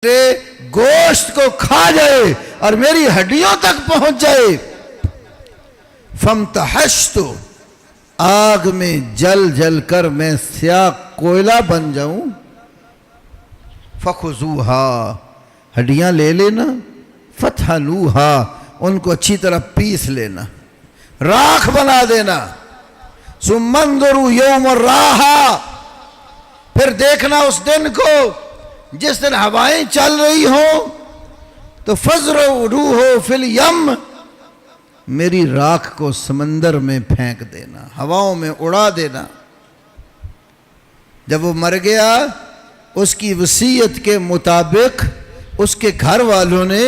میرے گوشت کو کھا جائے اور میری ہڈیوں تک پہنچ جائے فامتحشت آگ میں جل جل کر میں سیاہ کوئلہ بن جاؤں فخذوہا ہڈیاں لے لینا فتحلوہا ان کو اچھی طرح پیس لینا راکھ بنا دینا ثم انظروا یوم الراحہ پھر دیکھنا اس دن کو جس دن ہوائیں چل رہی ہوں تو فَزْرُوهُ فِي الْيَمِّ میری راکھ کو سمندر میں پھینک دینا ہواؤں میں اڑا دینا جب وہ مر گیا اس کی وصیت کے مطابق اس کے گھر والوں نے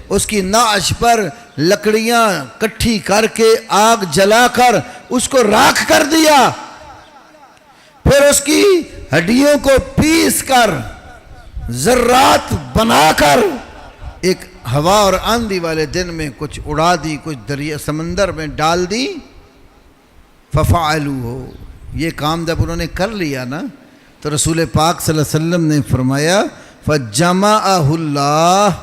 اس کی نعش پر لکڑیاں کٹھی کر کے آگ جلا کر اس کو راکھ کر دیا پھر اس کی ہڈیوں کو پیس کر ذرات بنا کر ایک ہوا اور آندھی والے دن میں کچھ اڑا دی کچھ دریا سمندر میں ڈال دی فَفَعَلُوهُ یہ کام جب انہوں نے کر لیا نا تو رسول پاک صلی اللہ علیہ وسلم نے فرمایا فَجَمَعَهُ اللَّهُ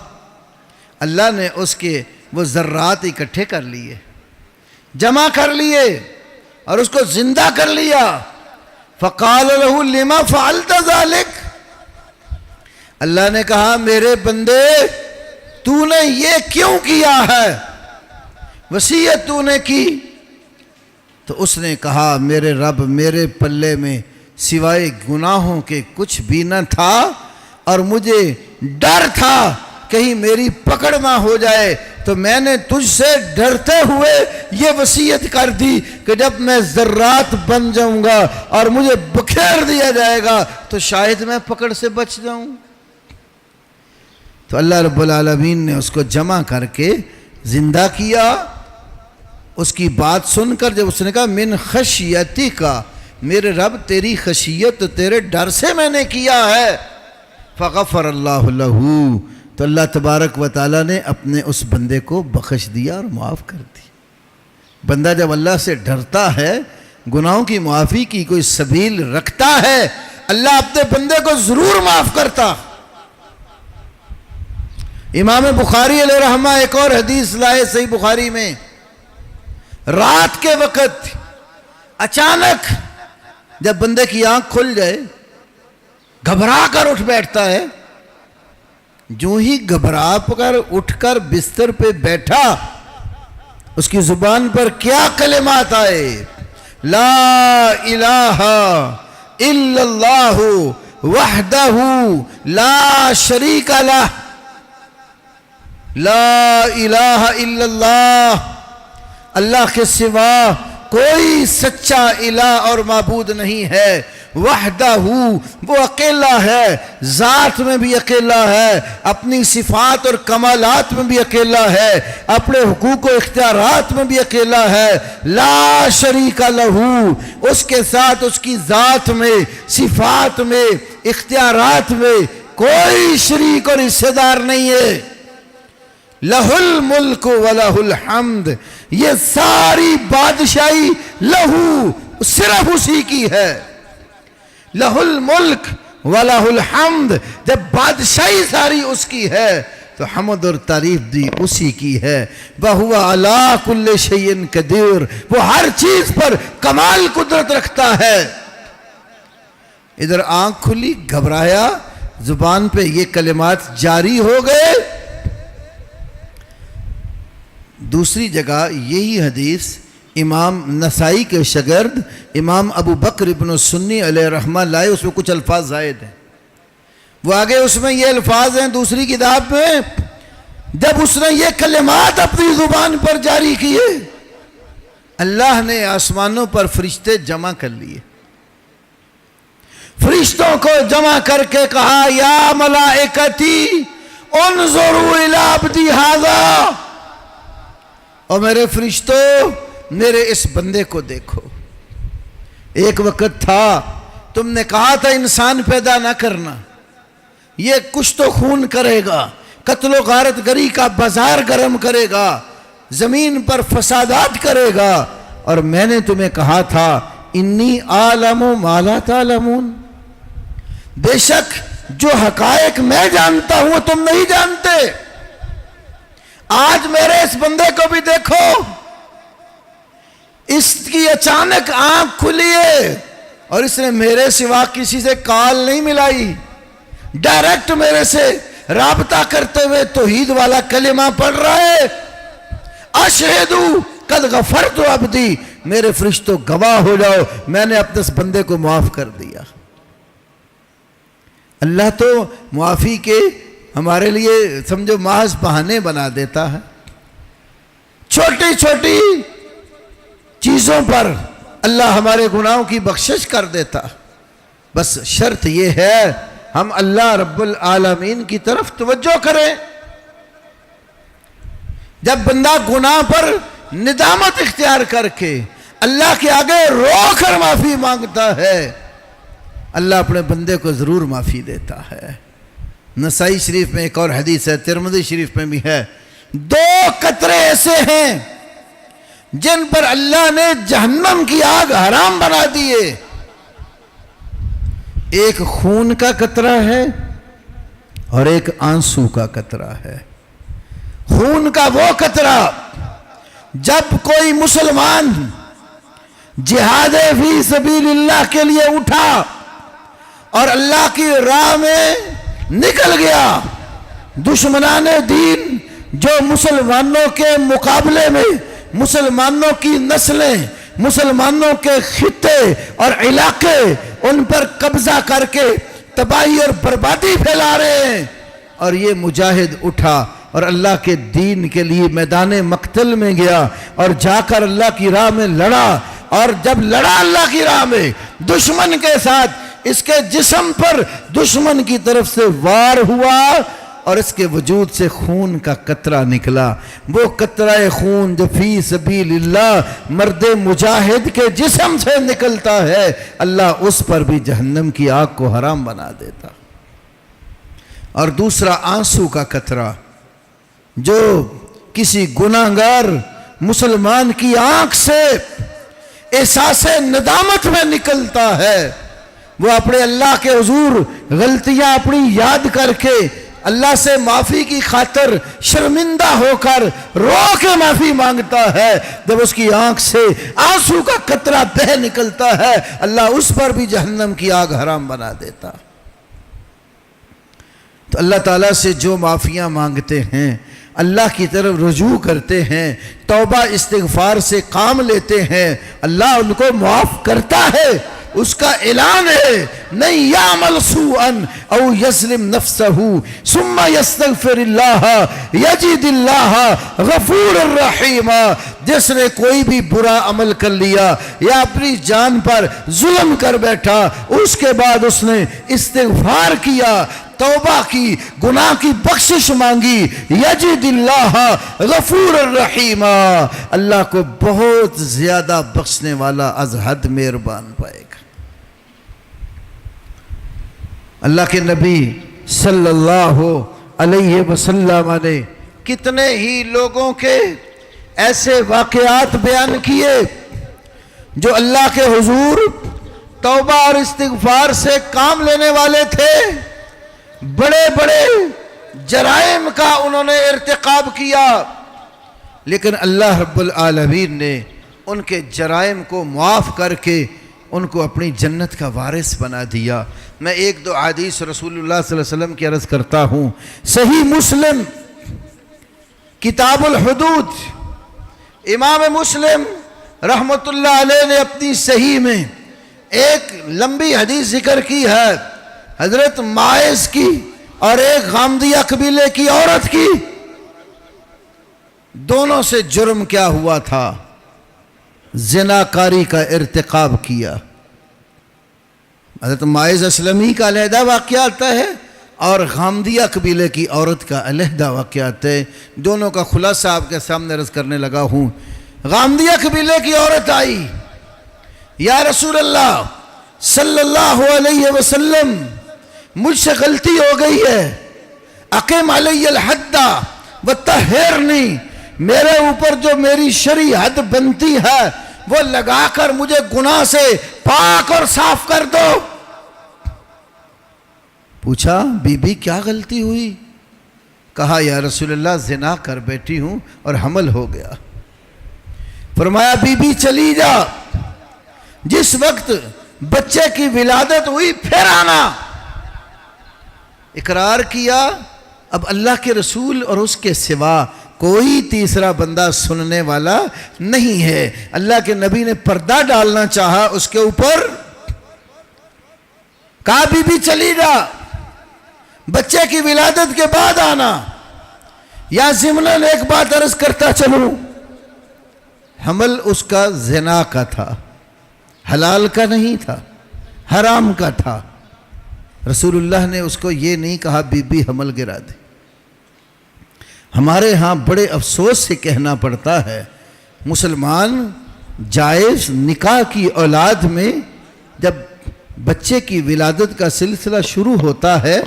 اللہ نے اس کے وہ ذرات اکٹھے کر لیے جمع کر لیے اور اس کو زندہ کر لیا فَقَالَ لَهُ لِمَا فَعَلْتَ ذَلِكَ اللہ نے کہا میرے بندے تو نے یہ کیوں کیا ہے وصیت تو نے کی تو اس نے کہا میرے رب میرے پلے میں سوائے گناہوں کے کچھ بھی نہ تھا اور مجھے ڈر تھا کہیں میری پکڑ نہ ہو جائے تو میں نے تجھ سے ڈرتے ہوئے یہ وصیت کر دی کہ جب میں ذرات بن جاؤں گا اور مجھے بکھیر دیا جائے گا تو شاید میں پکڑ سے بچ جاؤں تو اللہ رب العالمین نے اس کو جمع کر کے زندہ کیا اس کی بات سن کر جب اس نے کہا من خشیتی کا میرے رب تیری خشیت تیرے ڈر سے میں نے کیا ہے فغفر اللہ لہو تو اللہ تبارک و تعالیٰ نے اپنے اس بندے کو بخش دیا اور معاف کر دی بندہ جب اللہ سے ڈرتا ہے گناہوں کی معافی کی کوئی سبیل رکھتا ہے اللہ اپنے بندے کو ضرور معاف کرتا امام بخاری علیہ رحمہ ایک اور حدیث لائے صحیح بخاری میں رات کے وقت اچانک جب بندے کی آنکھ کھل جائے گھبرا کر اٹھ بیٹھتا ہے جو ہی گھبرا کر اٹھ کر بستر پہ بیٹھا اس کی زبان پر کیا کلمات آئے لا الہ الا اللہ وحدہ لا شریک لہ لا الہ الا اللہ اللہ کے سوا کوئی سچا الہ اور معبود نہیں ہے وحدہ وہ اکیلا ہے ذات میں بھی اکیلا ہے اپنی صفات اور کمالات میں بھی اکیلا ہے اپنے حقوق و اختیارات میں بھی اکیلا ہے لا شریک لہ اس کے ساتھ اس کی ذات میں صفات میں اختیارات میں کوئی شریک اور حصہ دار نہیں ہے لہ الملک ولہ الحمد یہ ساری بادشاہی لہو صرف اسی کی ہے لہ الملک ولہ الحمد جب بادشاہی ساری اس کی ہے تو حمد اور تعریف بھی اسی کی ہے وَهُوَ عَلَىٰ كُلِّ شَيْءٍ قَدِيرٌ وہ ہر چیز پر کمال قدرت رکھتا ہے ادھر آنکھ کھلی گھبرایا زبان پہ یہ کلمات جاری ہو گئے دوسری جگہ یہی حدیث امام نسائی کے شاگرد امام ابو بکر ابن سنی علیہ رحمہ لائے اس میں کچھ الفاظ زائد ہیں وہ آگے اس میں یہ الفاظ ہیں دوسری کتاب میں جب اس نے یہ کلمات اپنی زبان پر جاری کیے اللہ نے آسمانوں پر فرشتے جمع کر لیے فرشتوں کو جمع کر کے کہا یا ملائکتی انظروا الی عبدی ھذا اور میرے فرشتوں میرے اس بندے کو دیکھو ایک وقت تھا تم نے کہا تھا انسان پیدا نہ کرنا یہ کچھ تو خون کرے گا قتل و غارت گری کا بازار گرم کرے گا زمین پر فسادات کرے گا اور میں نے تمہیں کہا تھا انی اعلم ما لا تعلمون بے شک جو حقائق میں جانتا ہوں وہ تم نہیں جانتے۔ آج میرے اس بندے کو بھی دیکھو، اس کی اچانک آنکھ کھلی ہے اور اس نے میرے سوا کسی سے کال نہیں ملائی، ڈائریکٹ میرے سے رابطہ کرتے ہوئے توحید والا کلمہ پڑھ رہا ہے، اشہدو قد غفرت عبدی، میرے فرشتوں گواہ ہو جاؤ میں نے اپنے اس بندے کو معاف کر دیا۔ اللہ تو معافی کے ہمارے لیے سمجھو محض بہانے بنا دیتا ہے، چھوٹی چھوٹی چیزوں پر اللہ ہمارے گناہوں کی بخشش کر دیتا، بس شرط یہ ہے ہم اللہ رب العالمین کی طرف توجہ کریں۔ جب بندہ گناہ پر ندامت اختیار کر کے اللہ کے آگے رو کر معافی مانگتا ہے، اللہ اپنے بندے کو ضرور معافی دیتا ہے۔ نسائی شریف میں ایک اور حدیث ہے، ترمذی شریف میں بھی ہے، 2 قطرے ایسے ہیں جن پر اللہ نے جہنم کی آگ حرام بنا دیے، ایک خون کا قطرہ ہے اور ایک آنسو کا قطرہ ہے۔ خون کا وہ قطرہ جب کوئی مسلمان جہاد فی سبیل اللہ کے لیے اٹھا اور اللہ کی راہ میں نکل گیا، دشمنان دین جو مسلمانوں کے مقابلے میں مسلمانوں کی نسلیں، مسلمانوں کے خطے اور علاقے ان پر قبضہ کر کے تباہی اور بربادی پھیلا رہے ہیں، اور یہ مجاہد اٹھا اور اللہ کے دین کے لیے میدان مقتل میں گیا اور جا کر اللہ کی راہ میں لڑا، اور جب لڑا اللہ کی راہ میں دشمن کے ساتھ، اس کے جسم پر دشمن کی طرف سے وار ہوا اور اس کے وجود سے خون کا قطرہ نکلا، وہ قطرہ خون جو فی سبیل اللہ مرد مجاہد کے جسم سے نکلتا ہے، اللہ اس پر بھی جہنم کی آگ کو حرام بنا دیتا۔ اور دوسرا آنسو کا قطرہ جو کسی گناہگار مسلمان کی آنکھ سے احساس ندامت میں نکلتا ہے، وہ اپنے اللہ کے حضور غلطیاں اپنی یاد کر کے اللہ سے معافی کی خاطر شرمندہ ہو کر رو کے معافی مانگتا ہے، جب اس کی آنکھ سے آنسو کا قطرہ بہہ نکلتا ہے، اللہ اس پر بھی جہنم کی آگ حرام بنا دیتا۔ تو اللہ تعالیٰ سے جو معافیاں مانگتے ہیں، اللہ کی طرف رجوع کرتے ہیں، توبہ استغفار سے کام لیتے ہیں، اللہ ان کو معاف کرتا ہے۔ اس کا اعلان ہے، نہیں یعمل سوءا او یظلم نفسہ ثم یستغفر اللہ یجد اللہ غفور الرحیم، جس نے کوئی بھی برا عمل کر لیا یا اپنی جان پر ظلم کر بیٹھا، اس کے بعد اس نے استغفار کیا، توبہ کی، گناہ کی بخشش مانگی، یجد اللہ غفور الرحیم، اللہ کو بہت زیادہ بخشنے والا از حد مہربان پائے گا۔ اللہ کے نبی صلی اللہ علیہ وسلم نے کتنے ہی لوگوں کے ایسے واقعات بیان کیے جو اللہ کے حضور توبہ اور استغفار سے کام لینے والے تھے، بڑے بڑے جرائم کا انہوں نے ارتکاب کیا، لیکن اللہ رب العالمین نے ان کے جرائم کو معاف کر کے ان کو اپنی جنت کا وارث بنا دیا۔ میں 1-2 حدیث رسول اللہ صلی اللہ علیہ وسلم کی عرض کرتا ہوں۔ صحیح مسلم کتاب الحدود، امام مسلم رحمت اللہ علیہ نے اپنی صحیح میں ایک لمبی حدیث ذکر کی ہے، حضرت ماعز کی اور ایک غامدیہ قبیلے کی عورت کی، دونوں سے جرم کیا ہوا تھا؟ زناکاری کا ارتکاب کیا۔ حضرت ماعز اسلمی کا علیحدہ واقعہ آتا ہے اور غامدیہ قبیلے کی عورت کا علیحدہ واقعہ آتا ہے، دونوں کا خلاصہ آپ کے سامنے عرض کرنے لگا ہوں۔ غامدیہ قبیلے کی عورت آئی، یا رسول اللہ صلی اللہ علیہ وسلم، مجھ سے غلطی ہو گئی ہے، اقیم علی الحد وطہرنی، میرے اوپر جو میری شرعی حد بنتی ہے وہ لگا کر مجھے گناہ سے پاک اور صاف کر دو۔ پوچھا بی بی کیا غلطی ہوئی؟ کہا یا رسول اللہ زنا کر بیٹھی ہوں اور حمل ہو گیا۔ فرمایا بی بی چلی جا، جس وقت بچے کی ولادت ہوئی پھر آنا۔ اقرار کیا۔ اب اللہ کے رسول اور اس کے سوا کوئی تیسرا بندہ سننے والا نہیں ہے۔ اللہ کے نبی نے پردہ ڈالنا چاہا اس کے اوپر، کہا بی بی چلی جا، بچے کی ولادت کے بعد آنا۔ یا ضمناً ایک بات عرض کرتا چلوں، حمل اس کا زنا کا تھا، حلال کا نہیں تھا، حرام کا تھا۔ رسول اللہ نے اس کو یہ نہیں کہا بی بی حمل گرا دے۔ ہمارے ہاں بڑے افسوس سے کہنا پڑتا ہے، مسلمان جائز نکاح کی اولاد میں جب بچے کی ولادت کا سلسلہ شروع ہوتا ہے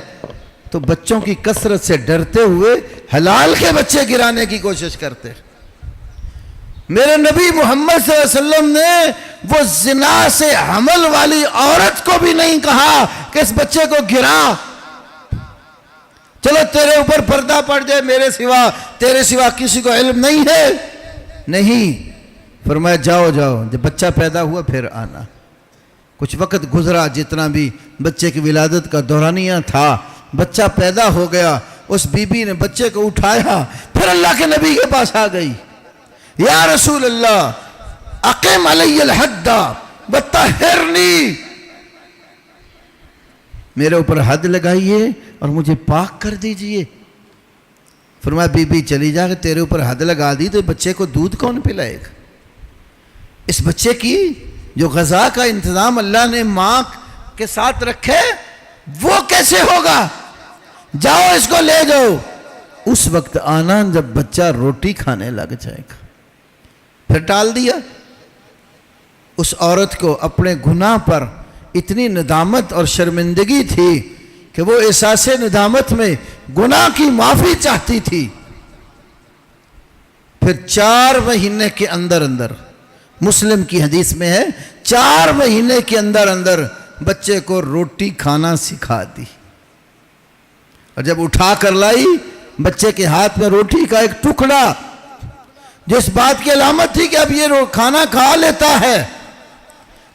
تو بچوں کی کثرت سے ڈرتے ہوئے حلال کے بچے گرانے کی کوشش کرتے۔ میرے نبی محمد صلی اللہ علیہ وسلم نے وہ زنا سے حمل والی عورت کو بھی نہیں کہا کہ اس بچے کو گرا، چلو تیرے اوپر پردہ پڑ جائے، تیرے سوا کسی کو علم نہیں ہے۔ نہیں، فرمایا جاؤ جب بچہ پیدا ہوا پھر آنا۔ کچھ وقت گزرا، جتنا بھی بچے کی ولادت کا دورانیہ تھا، بچہ پیدا ہو گیا، اس بی بی نے بچے کو اٹھایا، پھر اللہ کے نبی کے پاس آ گئی، یا رسول اللہ اقیم علی الحد وطہرنی، میرے اوپر حد لگائیے اور مجھے پاک کر دیجئے۔ فرمایا بی بی چلی جا، کہ تیرے اوپر حد لگا دی تو بچے کو دودھ کون پلائے گا؟ اس بچے کی جو غذا کا انتظام اللہ نے ماں کے ساتھ رکھے وہ کیسے ہوگا؟ جاؤ اس کو لے جاؤ۔ اس وقت آنا جب بچہ روٹی کھانے لگ جائے گا۔ پھر ٹال دیا۔ اس عورت کو اپنے گناہ پر اتنی ندامت اور شرمندگی تھی کہ وہ احساس ندامت میں گناہ کی معافی چاہتی تھی۔ پھر 4 مہینے کے اندر مسلم کی حدیث میں ہے 4 مہینے کے اندر بچے کو روٹی کھانا سکھا دی، اور جب اٹھا کر لائی بچے کے ہاتھ میں روٹی کا ایک ٹکڑا، جس بات کی علامت تھی کہ اب یہ کھانا کھا لیتا ہے،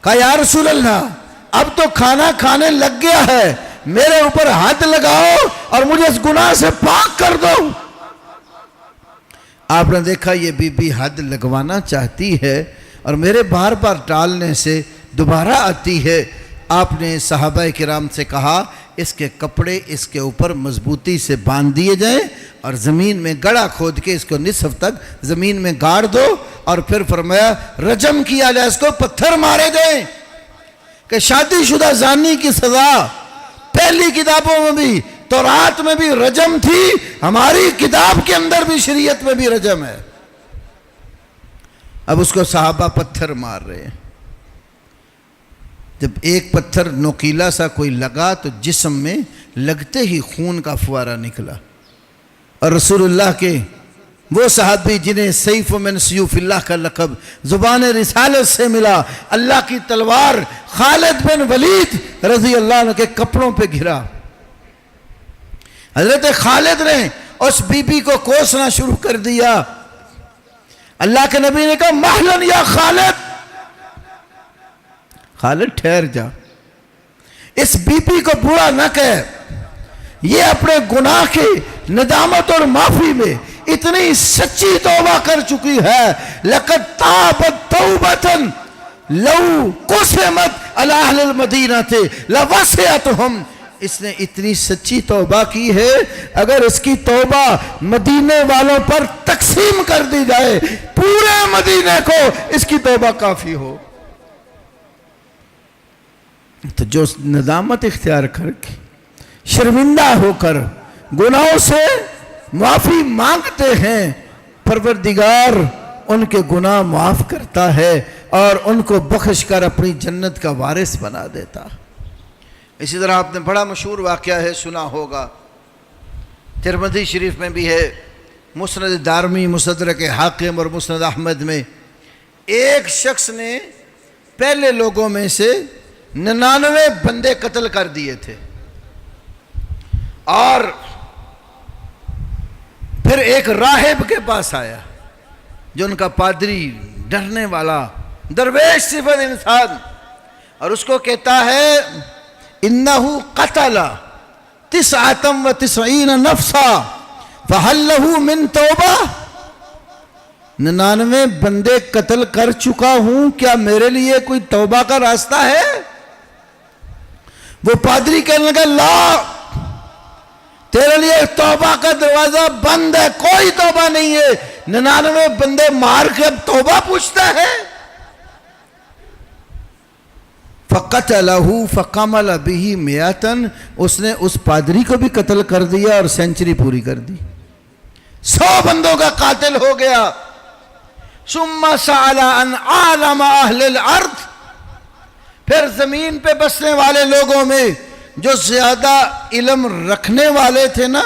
کہا یا رسول اللہ اب تو کھانا کھانے لگ گیا ہے، میرے اوپر حد لگاؤ اور مجھے اس گناہ سے پاک کر دو۔ آپ نے دیکھا یہ بی بی حد لگوانا چاہتی ہے اور میرے بار بار ٹالنے سے دوبارہ آتی ہے۔ آپ نے صحابہ کرام سے کہا اس کے کپڑے اس کے اوپر مضبوطی سے باندھ دیے جائیں اور زمین میں گڑھا کھود کے اس کو نصف تک زمین میں گاڑ دو، اور پھر فرمایا رجم کیا جائے، اس کو پتھر مارے جائیں۔ کہ شادی شدہ زانی کی سزا پہلی کتابوں میں بھی، تورات میں بھی رجم تھی، ہماری کتاب کے اندر بھی شریعت میں بھی رجم ہے۔ اب اس کو صحابہ پتھر مار رہے ہیں۔ جب ایک پتھر نوکیلا سا کوئی لگا تو جسم میں لگتے ہی خون کا فوارہ نکلا، اور رسول اللہ کے وہ صحابی جنہیں سیف من سیوف اللہ کا لقب زبان رسالت سے ملا، اللہ کی تلوار خالد بن ولید رضی اللہ عنہ کے کپڑوں پہ گھرا۔ حضرت خالد نے اس بی بی کو کوسنا شروع کر دیا۔ اللہ کے نبی نے کہا مہلن یا خالد، خالد ٹھہر جا، اس بی بی کو برا نہ کہے، یہ اپنے گناہ کی ندامت اور معافی میں اتنی سچی توبہ کر چکی ہے، لَقَدْ تَابَتْ تَوْبَةً لَوْ قُسِمَتْ عَلَىٰ أَهْلِ الْمَدِينَةِ لَوَسِعَتْهُمْ، اس نے اتنی سچی توبہ کی ہے اگر اس کی توبہ مدینے والوں پر تقسیم کر دی جائے پورے مدینے کو اس کی توبہ کافی ہو۔ تو جو ندامت اختیار کر کے شرمندہ ہو کر گناہوں سے معافی مانگتے ہیں، پروردگار ان کے گناہ معاف کرتا ہے اور ان کو بخش کر اپنی جنت کا وارث بنا دیتا۔ اسی طرح آپ نے بڑا مشہور واقعہ ہے، سنا ہوگا، ترمذی شریف میں بھی ہے، مسند دارمی، مستدرک حاکم اور مسند احمد میں، ایک شخص نے پہلے لوگوں میں سے 99 بندے قتل کر دیے تھے۔ اور پھر ایک راہب کے پاس آیا جو ان کا پادری، ڈرنے والا درویش صفت انسان، اور اس کو کہتا ہے انہو قتل 99 نفسا فہل لہ من توبہ، 99 بندے قتل کر چکا ہوں، کیا میرے لیے کوئی توبہ کا راستہ ہے؟ وہ پادری کہنے لگا لا، تیرے لیے توبہ کا دروازہ بند ہے، کوئی توبہ نہیں ہے۔ 99 بندے مار کے اب توبہ پوچھتا ہے؟ فَقَتَلَهُ فَقَمَلَ بِهِ مِئَةً، اس نے اس پادری کو بھی قتل کر دیا اور سینچری پوری کر دی، 100 بندوں کا قاتل ہو گیا۔ ثُمَّ سَأَلَ عَنْ عَالَمَ أَهْلِ الْأَرْضِ، پھر زمین پہ بسنے والے لوگوں میں جو زیادہ علم رکھنے والے تھے نا،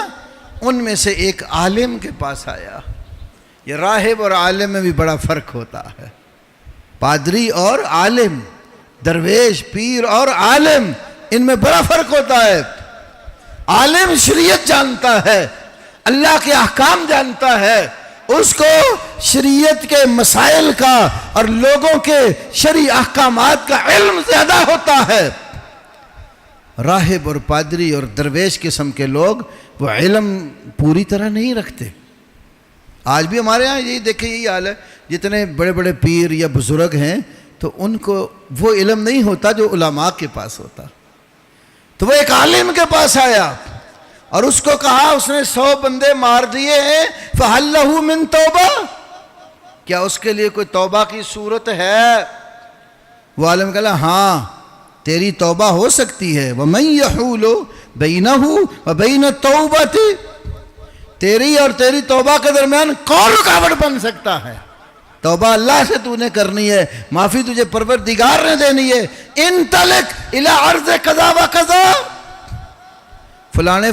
ان میں سے ایک عالم کے پاس آیا۔ یہ راہب اور عالم میں بھی بڑا فرق ہوتا ہے، پادری اور عالم، درویش، پیر اور عالم، ان میں بڑا فرق ہوتا ہے۔ عالم شریعت جانتا ہے، اللہ کے احکام جانتا ہے، اس کو شریعت کے مسائل کا اور لوگوں کے شرعی احکامات کا علم زیادہ ہوتا ہے۔ راہب اور پادری اور درویش قسم کے لوگ وہ علم پوری طرح نہیں رکھتے۔ آج بھی ہمارے ہاں یہی دیکھیں، یہی حال ہے، جتنے بڑے بڑے پیر یا بزرگ ہیں تو ان کو وہ علم نہیں ہوتا جو علماء کے پاس ہوتا۔ تو وہ ایک عالم کے پاس آیا اور اس کو کہا، اس نے 100 بندے مار دیے ہیں، فَهَلْ لَهُ مِن تَوْبَةٍ، کیا اس کے لیے کوئی توبہ کی صورت ہے؟ وہ عالم کہا ہاں تیری توبہ ہو سکتی ہے، وَمَن يَحُولُ بَيْنَهُ وَبَيْنَ التَّوْبَةِ، تیری اور تیری توبہ کے درمیان کون رکاوٹ بن سکتا ہے؟ توبہ اللہ سے تو نے کرنی ہے، معافی تجھے پروردگار نے دینی ہے۔ انطلق الی ارض کذا و کذا، فلانے